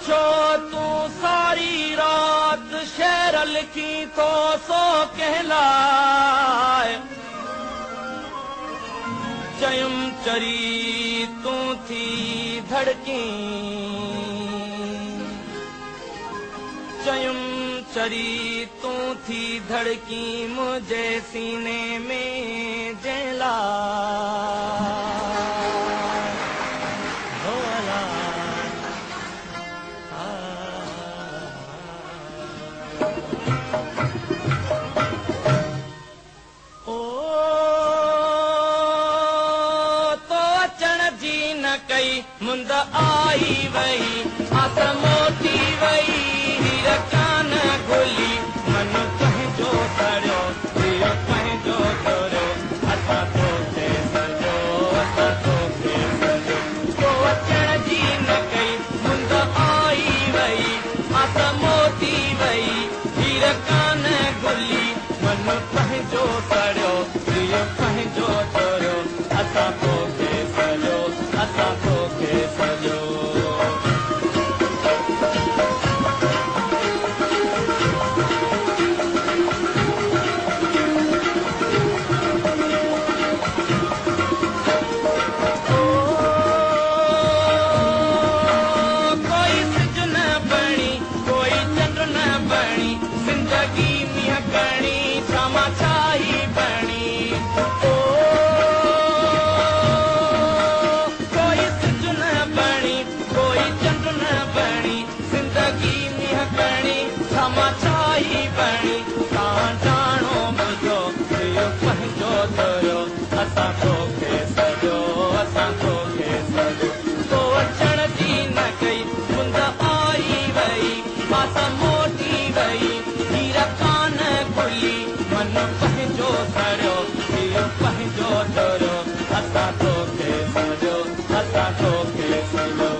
छो तू सारी रात शेर लिखी तो सो कहलाए चयुम चरी तू थी धड़की चयुम चरी तू थी धड़की मुझे सीने में जला मुंद आई वई आस मोटी वई हीर कान घुली मन पंहिंजो सड़ियो दियो पंहिंजो तोरियो असां तोखे सॼो असां तोखे सॼो को अचण जी न कई मुंद आई वई आस मोटी वई हीर कान घुली मन पंहिंजो सड़ियो दियो पंहिंजो तोरियो असां तोखे सॼो असां तोखे सॼो कोई सिज न बणी कोई चंड न बणी ज़िंदगी मींहं करणी छामा छाई बणी छाई बणी तव्हां ॼाणो मुंहिंजो दियो पंहिंजो तोरियो असां तोखे सॼो असां तोखे सॼो को अचण जी न कई मुंद आई वई आस मोटी वई हीर कान खुली मन पंहिंजो सड़ियो दियो पंहिंजो तोरियो असां तोखे सॼो असां तोखे सॼो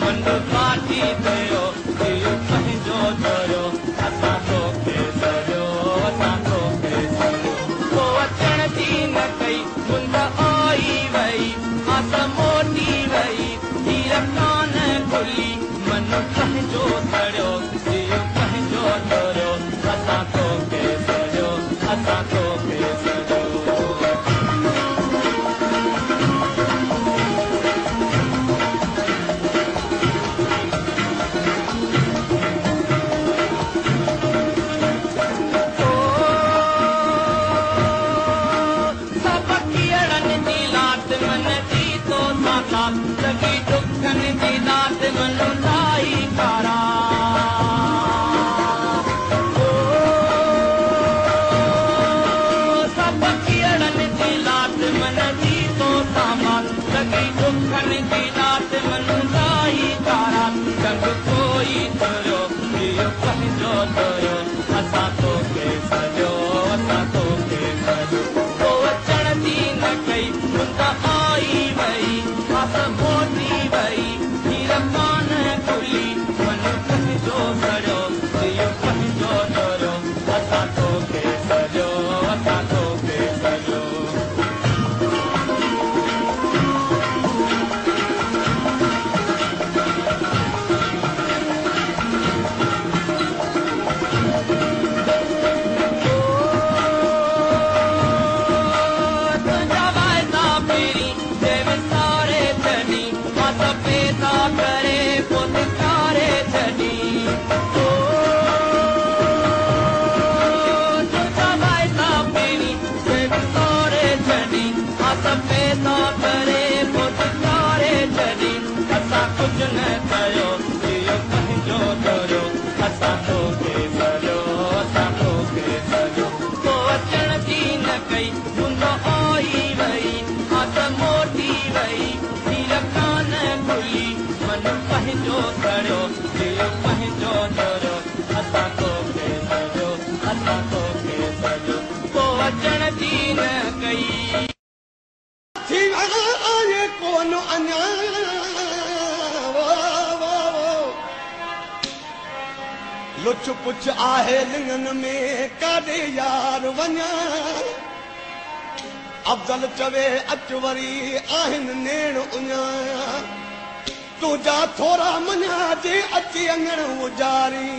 मन पाटी थियो दियो पंहिंजो तोरियो असां तोखे सॼो असां तोखे सॼो को अचण जी न कई मुंद आई वई आस मोटी वई हीर कान खुली मन पंहिंजो सड़ियो दियो पंहिंजो तोरियो असां तोखे सॼो असां तोखे सॼो लगी दुखन जी दात मन लाई कारा पंहिंजो सड़ियो दियो पंहिंजो चोरियो असां तोखे सॼो असां तोखे सॼो को अचण जी न कई थी आए कोन अञा लुच पुछ आहे लिंगन में काॾे यार वञा अफ़ज़ल चवे अच वरी आहिनि नेण उञा तुंहिंजा थोरा मञा जे अची अङण उजारी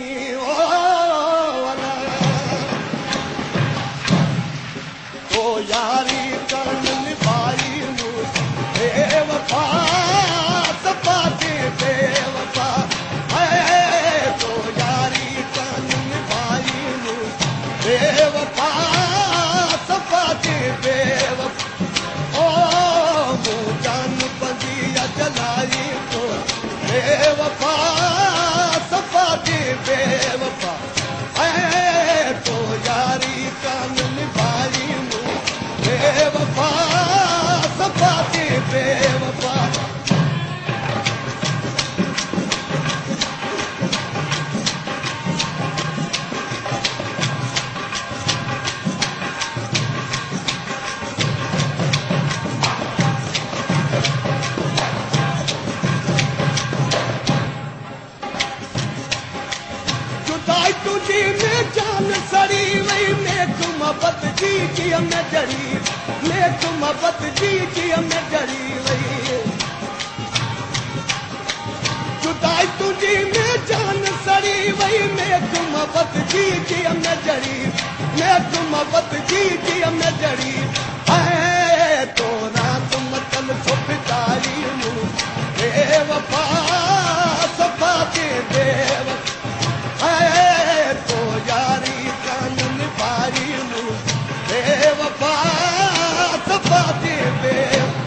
तो यारी करण निभाई बेवफा सफ़ा ते बेवफा तो यारी करण निभाई बेवफा सफ़ा ते बेवफा ओ जान बंदी जलाई तो बेवफा सफ़ा ते बेवफा तो यारी करण निभाई बेवफा सफ़ा ते बेवफा जुदाई तुझी में जान सड़ी वही मैं मोहब्बत जी में जड़ी मैं मोहब्बत जी में जड़ी वही जुदाई तुझी में जान सड़ी वही मैं मोहब्बत जी में जड़ी मैं मोहब्बत जी में जड़ी है तो रात मतल छुपताई बेवफा सफ़ा के बेवफा तो यारी कानून पारी बेवफा सफ़ा ते बेवफा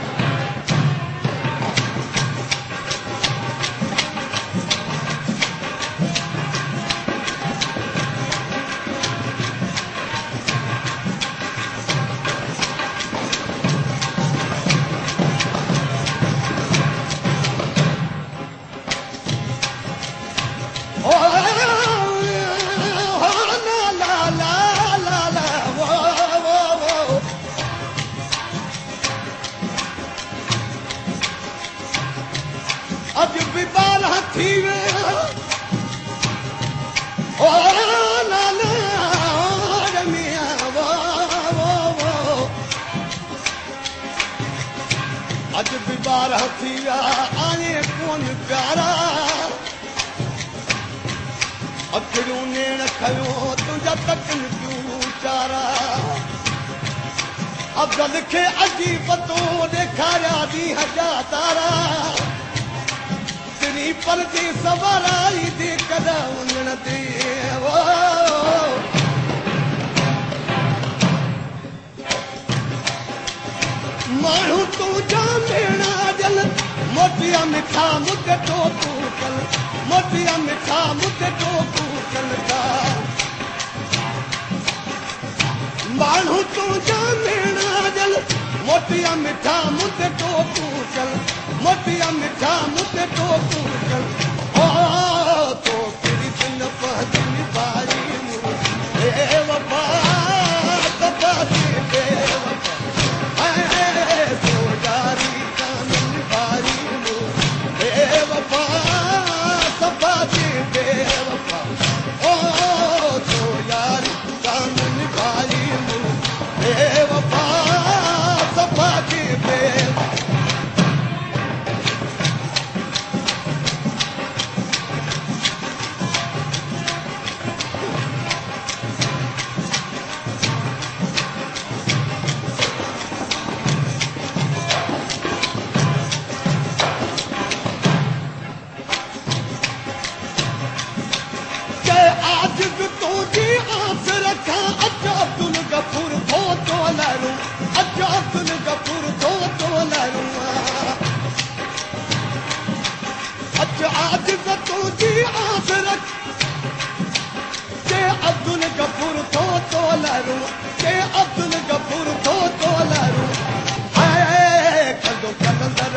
अज भी बाल हथी ओ लाला रमिया अज भी बाल हथी आए कोन प्यारा अखियूं नेण खयो तुंहिंजा तकन क्यों चारा अफ़ज़ल खे अजी पतो ॾेखारिया दी हजा तारा पर जी सवाराई दी कदा उन्हण दी माण्हू तूं जामेणा जल मोतिया मिठा मुद्दे तो तूं चल मोतिया मिठा मुद्दे तो तूं चल माण्हू तूं जामेणा जल मोतिया मिठा मुद्दे तो तूं चल मोतिया मिठा मुद्दे तो तूं चल ओ तो तेरी दिन पहचान बारी बेवफा सफ़ा ते बेवफा तो यारी कानून बारी बेवफा सफ़ा ते बेवफा ओ तो यारी कानून बारी बेवफा सफ़ा ते बेवफा अब्दुल गफूर थो तो लहरूं के अब्दुल गफूर थो तो लहरूं है कदो कलंदर